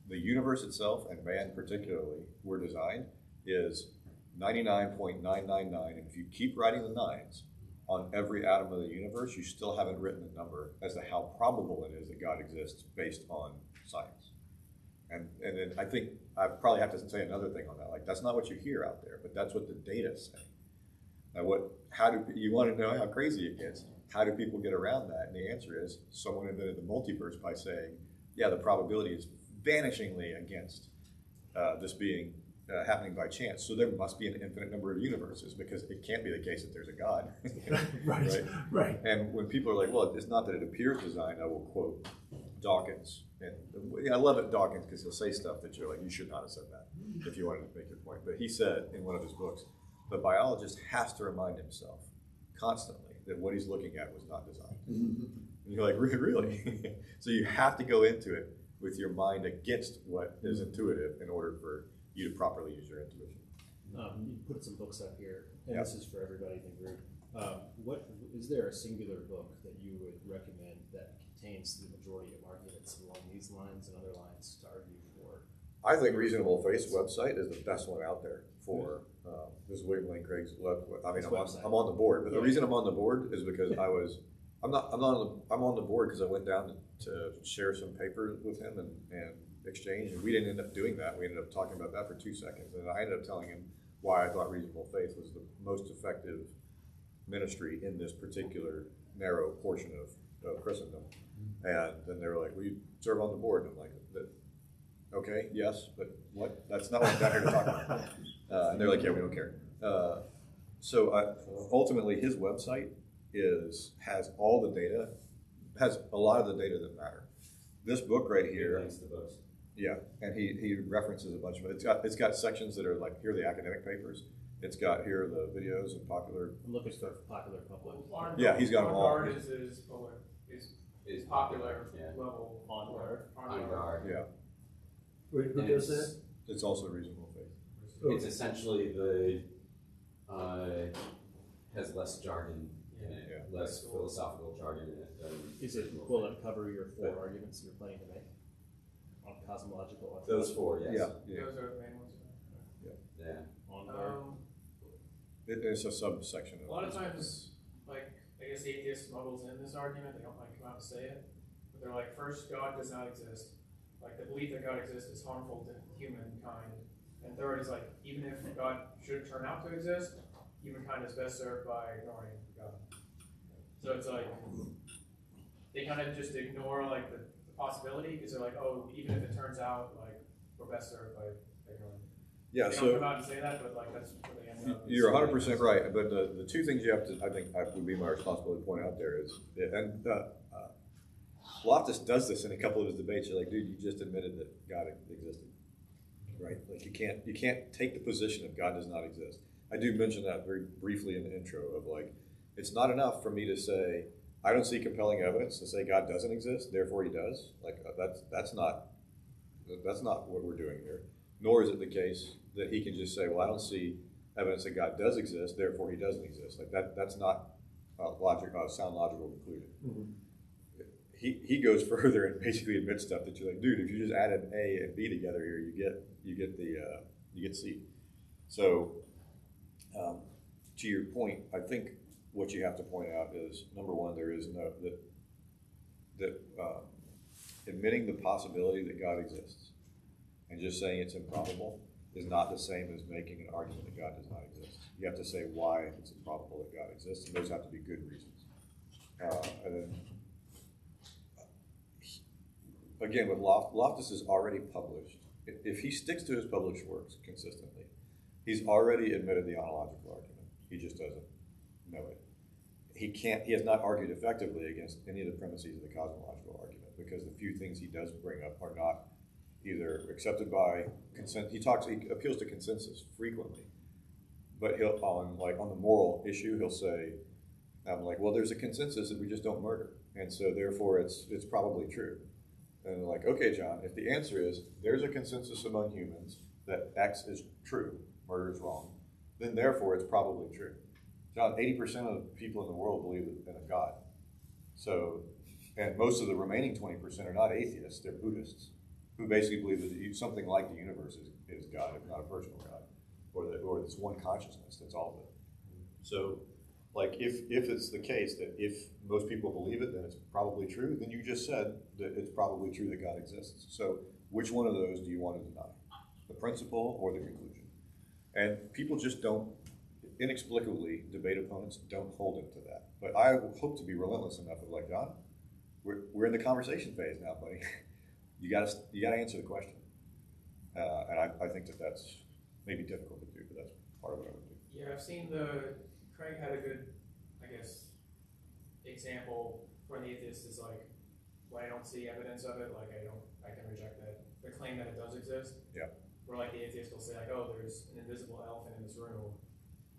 the universe itself, and man particularly, were designed is 99.999. And if you keep writing the nines on every atom of the universe, you still haven't written a number as to how probable it is that God exists based on science. And then I think I probably have to say another thing on that. That's not what you hear out there, but that's what the data say. Now, how do you want to know how crazy it gets? How do people get around that? And the answer is someone invented the multiverse by saying, yeah, the probability is vanishingly against this being happening by chance. So there must be an infinite number of universes, because it can't be the case that there's a God. Right. And when people are like, well, it's not that it appears designed, I will quote Dawkins. And I love it, Dawkins, because he'll say stuff that you're like, you should not have said that if you wanted to make your point. But he said in one of his books, the biologist has to remind himself constantly that what he's looking at was not designed. And you're like, really? So you have to go into it with your mind against what is intuitive in order for you to properly use your intuition. You put some books up here, and this is for everybody in the group. Is there a singular book that you would recommend that contains the majority of arguments along these lines and other lines to argue for? I think Reasonable Faith's website is the best one out there for this is William Lane Craig's. I mean, I'm on the board, but the reason I'm on the board is because I'm on the board because I went down to share some paper with him and exchange, and we didn't end up doing that. We ended up talking about that for 2 seconds, and I ended up telling him why I thought Reasonable Faith was the most effective ministry in this particular narrow portion of Christendom. And then they were like, "Will you serve on the board?" And I'm like, okay, yes, but what? That's not what I'm down here to talk about. And they're like, yeah, we don't care. Ultimately, his website has all the data, has a lot of the data that matter. This book right here, Links to books. yeah, and he references a bunch of it. It's got sections that are like, here are the academic papers. It's got here are the videos and popular. I'm looking for popular public. Yeah, he's got them all. On guard is popular level. On guard. On guard. Yeah, Wait, who does that? it's also reasonable faith. It's essentially has less jargon in it, Yeah. less philosophical jargon in it than Will it cover your 4 arguments you're planning to make on cosmological? those 4. Yes. Yeah. Those are the main ones. Yeah. On guard. It's a subsection. A lot of times, like, I guess the atheist smuggled in this argument, they don't like come out and say it, but they're like, first, God does not exist. Like, the belief that God exists is harmful to humankind. And third is like, even if God should turn out to exist, humankind is best served by ignoring God. So it's like, they kind of just ignore like the possibility, because they're like, oh, even if it turns out, like, we're best served by ignoring. Yeah, They so don't come out and say that, but like, that's where they end up. you're 100% right. But the two things you have to, I think, would be my responsibility to point out there is, and Loftus does this in a couple of his debates. You're like, dude, you just admitted that God existed, right? Like you can't take the position of God does not exist. I do mention that very briefly in the intro of like, it's not enough for me to say I don't see compelling evidence to say God doesn't exist, therefore He does. Like that's not what we're doing here. Nor is it the case that he can just say, well, I don't see evidence that God does exist, therefore He doesn't exist. Like that's not sound logical conclusion. Mm-hmm. He goes further and basically admits stuff that you're like, dude, if you just added A and B together here, you get C. So to your point, I think what you have to point out is, number one, there is no that admitting the possibility that God exists and just saying it's improbable is not the same as making an argument that God does not exist. You have to say why it's improbable that God exists, and those have to be good reasons. And then, again, with Loftus is already published. If he sticks to his published works consistently, he's already admitted the ontological argument. He just doesn't know it. He has not argued effectively against any of the premises of the cosmological argument, because the few things he does bring up are not either accepted by consent. He appeals to consensus frequently, but he'll on the moral issue, he'll say, well, there's a consensus that we just don't murder, and so therefore it's probably true. And they're like, okay, John, if the answer is there's a consensus among humans that X is true, murder is wrong, then therefore it's probably true. John, 80% of the people in the world believe in a God. So, and most of the remaining 20% are not atheists, they're Buddhists, who basically believe that something like the universe is God, if not a personal God, or this one consciousness that's all of it. So, like, if it's the case that if most people believe it, then it's probably true, then you just said that it's probably true that God exists. So, which one of those do you want to deny? The principle or the conclusion? And people just don't, inexplicably, debate opponents don't hold him to that. But I hope to be relentless enough of like, John, we're in the conversation phase now, buddy. You got to answer the question. And I think that's maybe difficult to do, but that's part of what I would do. Yeah, I've seen Craig had a good, I guess, example where the atheist is like, when I don't see evidence of it, like I can reject that. The claim that it does exist. Yeah. Where like the atheist will say like, oh, there's an invisible elephant in this room.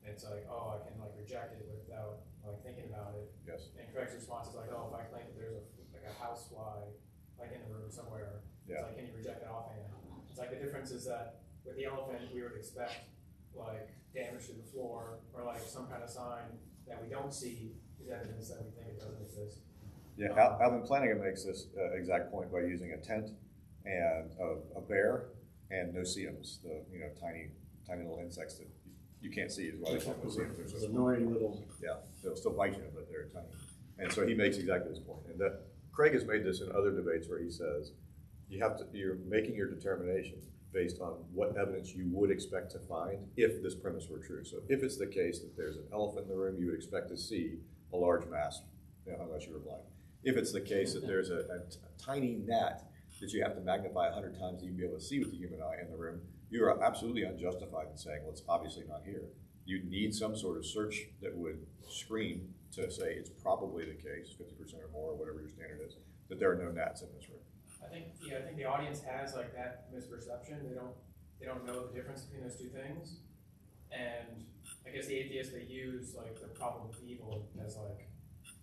And it's like, oh, I can like reject it without like thinking about it. Yes. And Craig's response is like, oh, if I claim that there's a housefly like in the room somewhere, it's like, can you reject that offhand? It's like the difference is that with the elephant, we would expect like damage to the floor or like some kind of sign that we don't see is evidence that we think it doesn't exist. Yeah, Alvin Flanagan makes this exact point by using a tent and a bear and no-see-ums, the tiny little insects that you can't see, is why they call them no-see-ums. They're so small. Annoying little. Yeah, they'll still bite you, but they're tiny. And so he makes exactly this point. And that Craig has made this in other debates where he says you're making your determination based on what evidence you would expect to find if this premise were true. So if it's the case that there's an elephant in the room, you would expect to see a large mass, unless you were blind. If it's the case that there's a tiny gnat that you have to magnify 100 times to even be able to see with the human eye in the room, you are absolutely unjustified in saying, well, it's obviously not here. You need some sort of search that would screen to say it's probably the case, 50% or more, or whatever your standard is, that there are no gnats in this room. I think the audience has like that misperception. They don't know the difference between those two things. And I guess the atheists, they use like the problem of evil as like,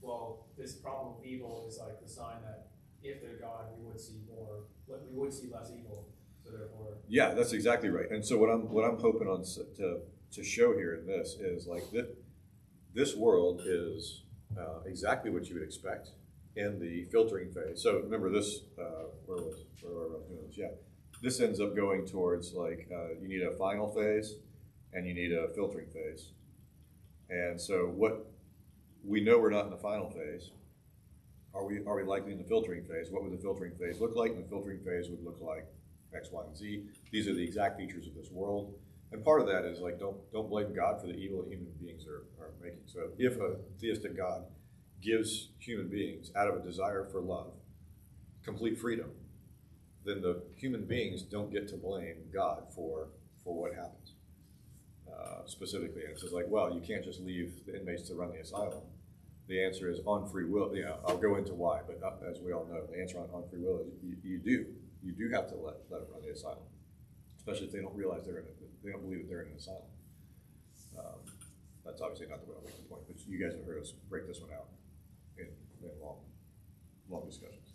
well, this problem of evil is like the sign that if there's God, we would see less evil. So therefore, yeah, that's exactly right. And so what I'm hoping on to show here in this is like this world is exactly what you would expect in the filtering phase. So remember this, where was I doing this? Yeah, this ends up going towards like you need a final phase and you need a filtering phase. And so what we know, we're not in the final phase. Are we likely in the filtering phase? What would the filtering phase look like? And the filtering phase would look like X, Y, and Z. These are the exact features of this world. And part of that is like, don't blame God for the evil that human beings are making. So if a theistic God gives human beings, out of a desire for love, complete freedom, then the human beings don't get to blame God for what happens. Specifically, and it says like, well, you can't just leave the inmates to run the asylum. The answer is on free will. I'll go into why, but as we all know, the answer on free will is you do have to let them run the asylum, especially if they don't realize they don't believe that they're in an asylum. That's obviously not the way I'll make the point, but you guys have heard us break this one out in long discussions.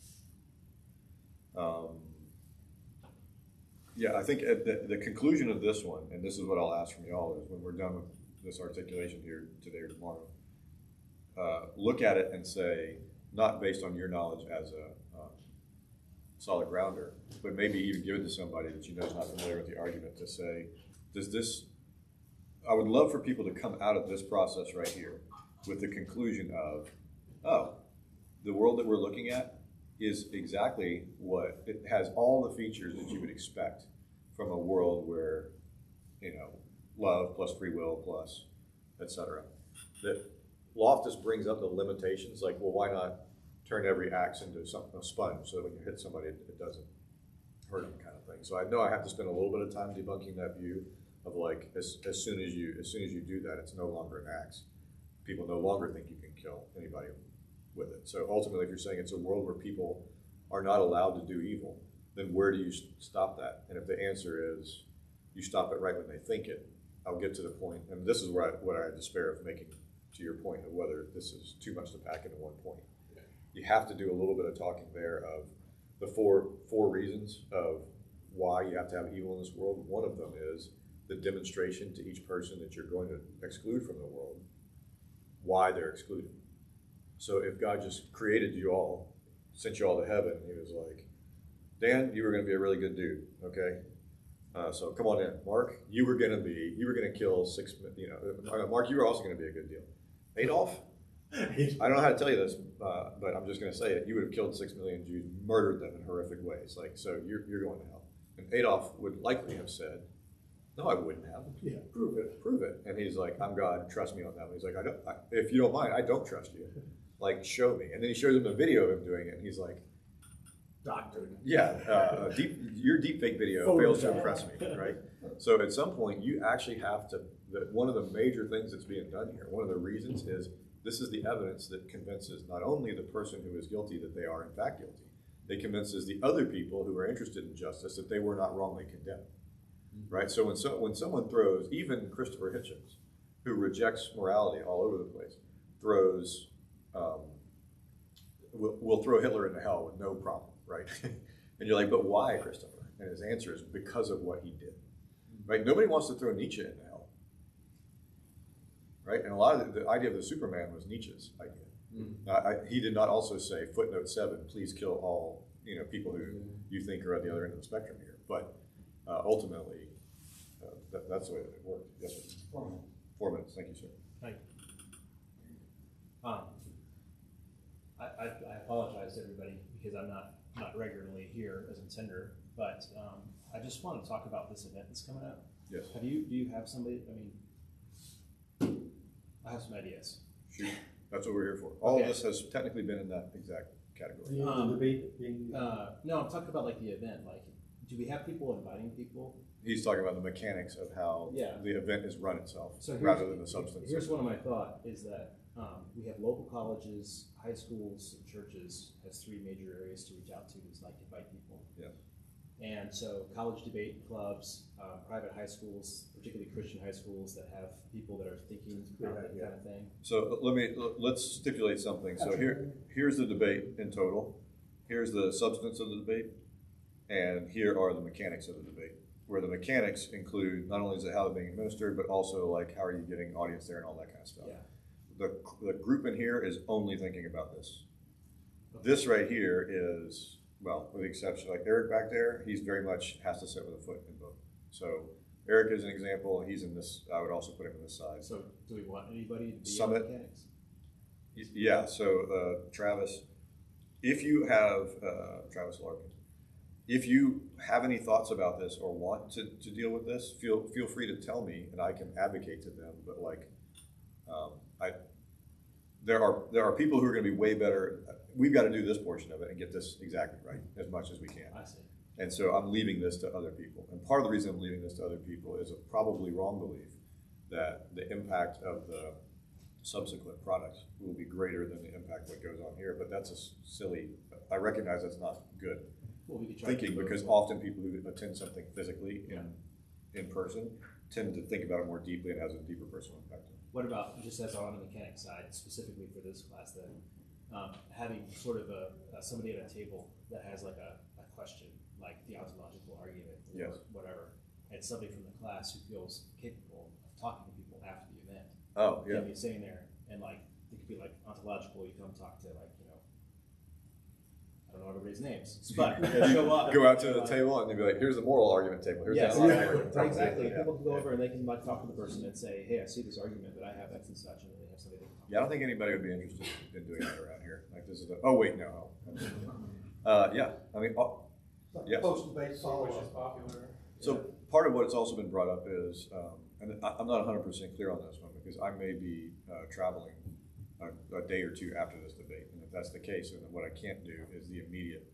Yeah, I think at the conclusion of this one, and this is what I'll ask from y'all, is when we're done with this articulation here today or tomorrow, look at it and say, not based on your knowledge as a solid grounder, but maybe even give it to somebody that you know is not familiar with the argument to say, I would love for people to come out of this process right here with the conclusion of, oh, the world that we're looking at is exactly what, it has all the features that you would expect from a world where, love plus free will plus, etc. That Loftus brings up the limitations, like, well, why not turn every axe into a sponge so that when you hit somebody, it doesn't hurt them, kind of thing. So I know I have to spend a little bit of time debunking that view of like, as soon as you do that, it's no longer an axe. People no longer think you can kill anybody with it. So ultimately, if you're saying it's a world where people are not allowed to do evil, then where do you stop that? And if the answer is you stop it right when they think it, I'll get to the point, and this is what I despair of making, to your point of whether this is too much to pack into one point. Yeah. You have to do a little bit of talking there of the four reasons of why you have to have evil in this world. One of them is the demonstration to each person that you're going to exclude from the world, why they're excluded. So if God just created you all, sent you all to heaven, he was like, Dan, you were going to be a really good dude, okay? So come on in. Mark, you were going to kill 6, Mark, you were also going to be a good deal. Adolf, I don't know how to tell you this, but I'm just going to say it. You would have killed 6 million Jews, murdered them in horrific ways. Like, so you're going to hell. And Adolf would likely have said, no, I wouldn't have. Yeah, prove it. And he's like, I'm God, trust me on that one. He's like, if you don't mind, I don't trust you. Like, show me. And then he shows him a video of him doing it, and he's like, doctored. Yeah, your deepfake video fails to impress me, right? So at some point, you actually have to, one of the major things that's being done here, one of the reasons is, this is the evidence that convinces not only the person who is guilty that they are in fact guilty, it convinces the other people who are interested in justice that they were not wrongly condemned, right? So when someone throws, even Christopher Hitchens, who rejects morality all over the place, throws, will throw Hitler into hell with no problem, right? And you're like, but why, Christopher? And his answer is because of what he did, right? Nobody wants to throw Nietzsche into hell, right? And a lot of the idea of the Superman was Nietzsche's idea. He did not also say, footnote 7, please kill all people who you think are at the other end of the spectrum here. But ultimately, that's the way that it worked. Yes, sir. 4 minutes. 4 minutes. Thank you, sir. Thank you. I apologize to everybody because I'm not regularly here as intender, but I just want to talk about this event that's coming up. Yes. Do you have somebody? I mean, I have some ideas. Shoot. That's what we're here for. All of this has technically been in that exact category. The debate being. No, I'm talking about like the event. Like, do we have people inviting people? He's talking about the mechanics of how the event is run itself, rather than the substance. Here's one of my thought is that we have local colleges, high schools, and churches as three major areas to reach out to like invite people. Yeah. And so college debate clubs, private high schools, particularly Christian high schools that have people that are thinking about that kind of thing. So let's stipulate something. So here's the debate in total. Here's the substance of the debate, and here are the mechanics of the debate. Where the mechanics include not only is it how they're being administered, but also like how are you getting audience there and all that kind of stuff. Yeah. The group in here is only thinking about this. This right here is, well, with the exception, like Eric back there, he's very much has to sit with a foot in both. So Eric is an example. He's in this. I would also put him on this side. So do we want anybody to be Summit. in mechanics? Yeah. So Travis, if you have Travis Larkin, if you have any thoughts about this or want to deal with this, feel free to tell me and I can advocate to them. But like, there are people who are going to be way better. We've got to do this portion of it and get this exactly right as much as we can. I see. And so I'm leaving this to other people. And part of the reason I'm leaving this to other people is a probably wrong belief that the impact of the subsequent products will be greater than the impact that goes on here. But that's a silly, I recognize that's not good thinking, because often people who attend something physically in person tend to think about it more deeply and has a deeper personal impact. What about, just as on the mechanics side, specifically for this class then, having sort of somebody at a table that has like a question, like the ontological argument or whatever, and somebody from the class who feels capable of talking to people after the event. Oh, yeah. Can be sitting there and like, it could be like ontological, you come talk to like, I don't know everybody's names, but show up. Go out to the table and you'll be like, here's the moral argument table. Here's the argument table. Exactly. People can go over and they can like talk to the person and say, hey, I see this argument that I have X and such, and then they have somebody they can talk to. Yeah, I don't think anybody would be interested in doing that around here. Like this is oh wait, no. Yeah, I mean, yes. Post-debate Which is popular. So part of what's also been brought up is, and I'm not 100% clear on this one because I may be traveling a day or two after this debate, and if that's the case, then what I can't do is the immediate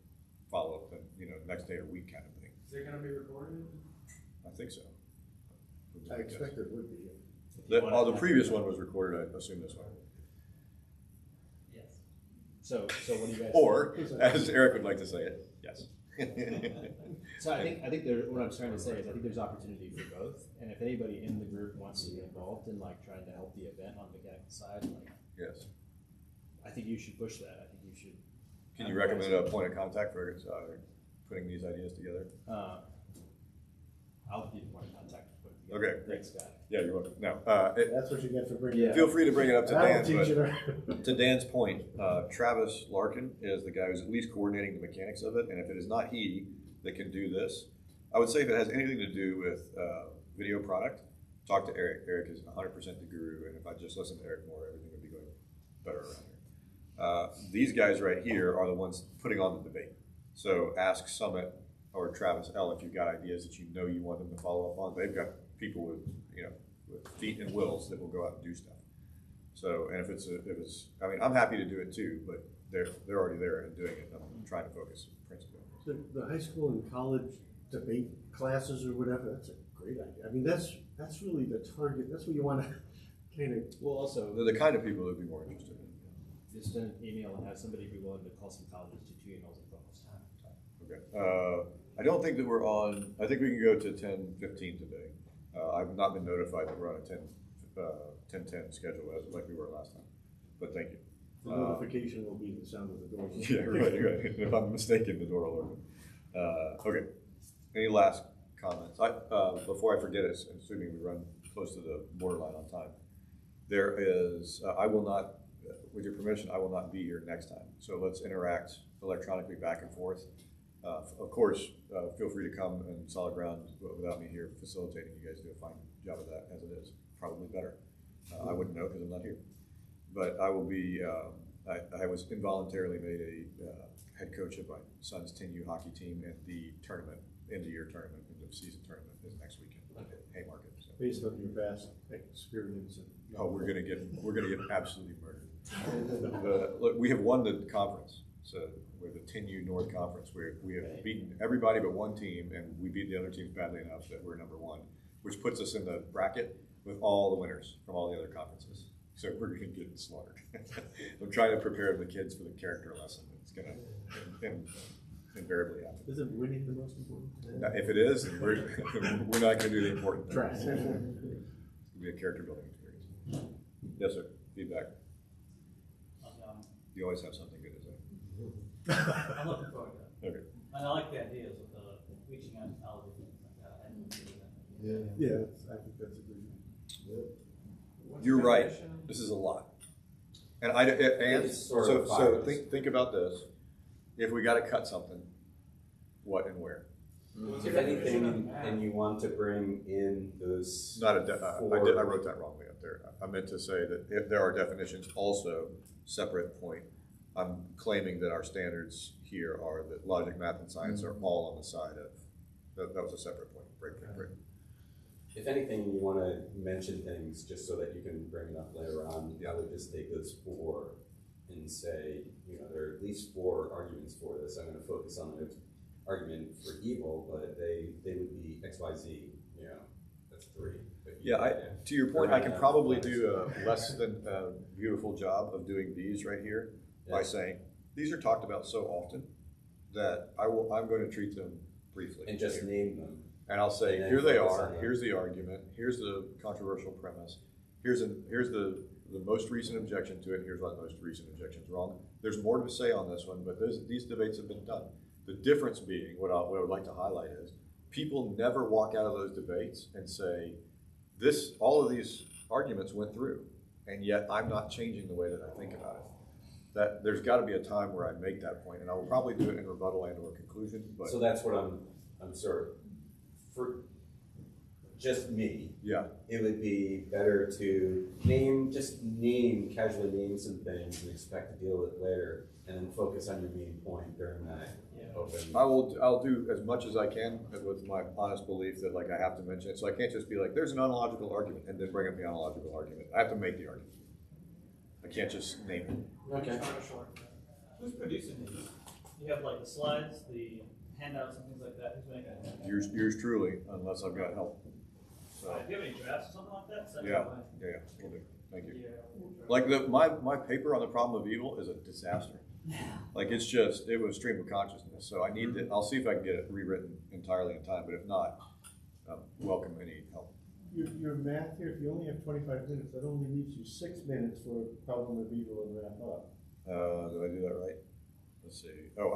follow-up, and next day or week kind of thing. Is it going to be recorded? I think so. I expect it would be. The previous one was recorded. I assume this one. Yes. So what do you guys? Or, as Eric would like to say it, yes. So I think what I'm trying to say is I think there's opportunity for both, and if anybody in the group wants to get involved in like trying to help the event on the mechanical side, like yes, I think you should push that. I think you should. Can you recommend a point of contact for putting these ideas together? I'll be the point of contact to put it together. Okay, Thanks, Scott. Yeah, you're welcome. No, That's what you get for bringing it up. feel free to bring it up to Dan. But to Dan's point, Travis Larkin is the guy who's at least coordinating the mechanics of it, and if it is not he that can do this, I would say if it has anything to do with video product, talk to Eric. Eric is 100% the guru, and if I just listen to Eric more, everything would be going better around here. These guys right here are the ones putting on the debate. So ask Summit or Travis L if you've got ideas that you want them to follow up on. They've got people with with feet and wills that will go out and do stuff. So, and if it's I mean, I'm happy to do it too, but they're already there and doing it. I'm trying to focus principally. the high school and college debate classes or whatever, that's a great idea. I mean, that's really the target. That's what you want to kind of. Well, also They're the kind of people that would be more interested in. just send an email and have somebody be willing to call some colleges to 2 emails and focus. Okay. I don't think that we're on. I think we can go to 10:15 today. I've not been notified that we're on a 10:10 schedule like we were last time. But thank you. The notification will be the sound of the door. Yeah, right. If I'm mistaken, the door will open. Okay. Any last comments? Before I forget it, assuming we run close to the borderline on time, there is. I will not, with your permission, I will not be here next time. So let's interact electronically back and forth. Of course, feel free to come and solid ground without me here facilitating. You guys do a fine job of that as it is. Probably better. I wouldn't know because I'm not here. But I will be, I was involuntarily made a head coach of my son's 10U hockey team, and the tournament, end-of-year tournament, end-of-season tournament is next weekend at Haymarket. So. Based on your vast experience. We're gonna get absolutely murdered. Look, we have won the conference, So we're the 10U North Conference, where we have beaten everybody but one team, and we beat the other teams badly enough that we're number one, which puts us in the bracket with all the winners from all the other conferences. So we're going to get slaughtered. I'm trying to prepare the kids for the character lesson. It's going to invariably happen. Isn't winning the most important? Now, if it is, then we're not going to do the important thing. Right. It's going to be a character building experience. Yes, sir. Feedback. You always have something good to say. I'm looking forward to it. Okay. And I like the ideas of the reaching out to colleges and things like that. I didn't see that. Yeah, I think that's a good one. What's You're the right. definition? This is a lot. And It's sort of so biased. think about this. If we got to cut something, what and where? What's If your definition of anything, math? and you want to bring in those Not a. four- I wrote that wrongly up there. I meant to say that if there are definitions also separate point. I'm claiming that our standards here are that logic, math, and science are all on the side of. That was a separate point. Break. If anything, you want to mention things just so that you can bring it up later on. I would just take those four and say, there are at least four arguments for this. I'm going to focus on the argument for evil, but they would be X, Y, Z. That's three. Yeah, to your point, I can probably do a less than beautiful job of doing these right here by saying these are talked about so often that I'm going to treat them briefly and just name them. And I'll say, And then here they focus are. on them. Here's the argument. Here's the controversial premise. Here's the most recent objection to it. Here's why the most recent objection is wrong. There's more to say on this one, but these debates have been done. The difference being, what I would like to highlight is, people never walk out of those debates and say, all of these arguments went through, and yet I'm not changing the way that I think about it. That there's got to be a time where I make that point, and I will probably do it in rebuttal and or conclusion. But So that's what I'm sort of, for just me, yeah, it would be better to casually name some things and expect to deal with it later, and then focus on your main point during that open. I'll do as much as I can with my honest belief that I have to mention it. So I can't just be like, there's an ontological argument and then bring up the ontological argument. I have to make the argument. I can't just name it. Okay. It's not a short. Who's producing these? You have the slides, the handouts and things like that. Who's making it? Yours truly, unless I've got help. So Do you have any drafts or something like that? Send it yeah, away. we'll do. Thank you. Yeah. My paper on the problem of evil is a disaster. It was stream of consciousness. So I need to. I'll see if I can get it rewritten entirely in time. But if not, welcome any help. Your math here, if you only have 25 minutes, that only leaves you 6 minutes for problem of evil and wrap up. Did I do that right? Let's see. Oh,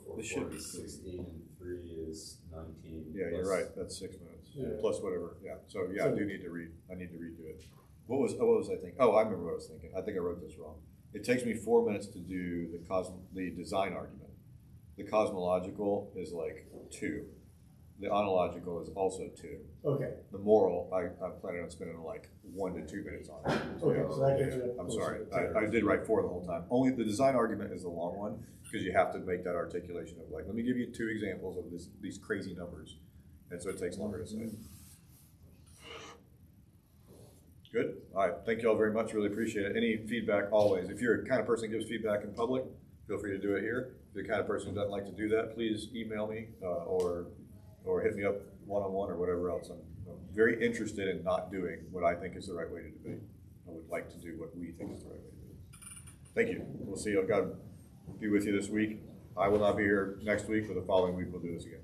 4, this should be 16, and 3 is 19. Yeah, you're right. That's 6 minutes. Yeah. Plus whatever. Yeah. So I do need to read. I need to redo it. What was I thinking? Oh, I remember what I was thinking. I think I wrote this wrong. It takes me 4 minutes to do the design argument. The cosmological is 2. The ontological is also 2. Okay. The moral, I'm planning on spending 1 to 2 minutes on it. Okay, so that gets you up I'm closer sorry. to 10. I did write 4 the whole time. Only the design argument is the long one because you have to make that articulation of let me give you 2 examples of these crazy numbers. And so it takes longer to say. Good. All right. Thank you all very much. Really appreciate it. Any feedback, always. If you're the kind of person who gives feedback in public, feel free to do it here. If you're the kind of person who doesn't like to do that, please email me or hit me up one-on-one or whatever else. I'm very interested in not doing what I think is the right way to debate. I would like to do what we think is the right way to debate. Thank you. We'll see you. God be with you this week. I will not be here next week, but the following week we'll do this again.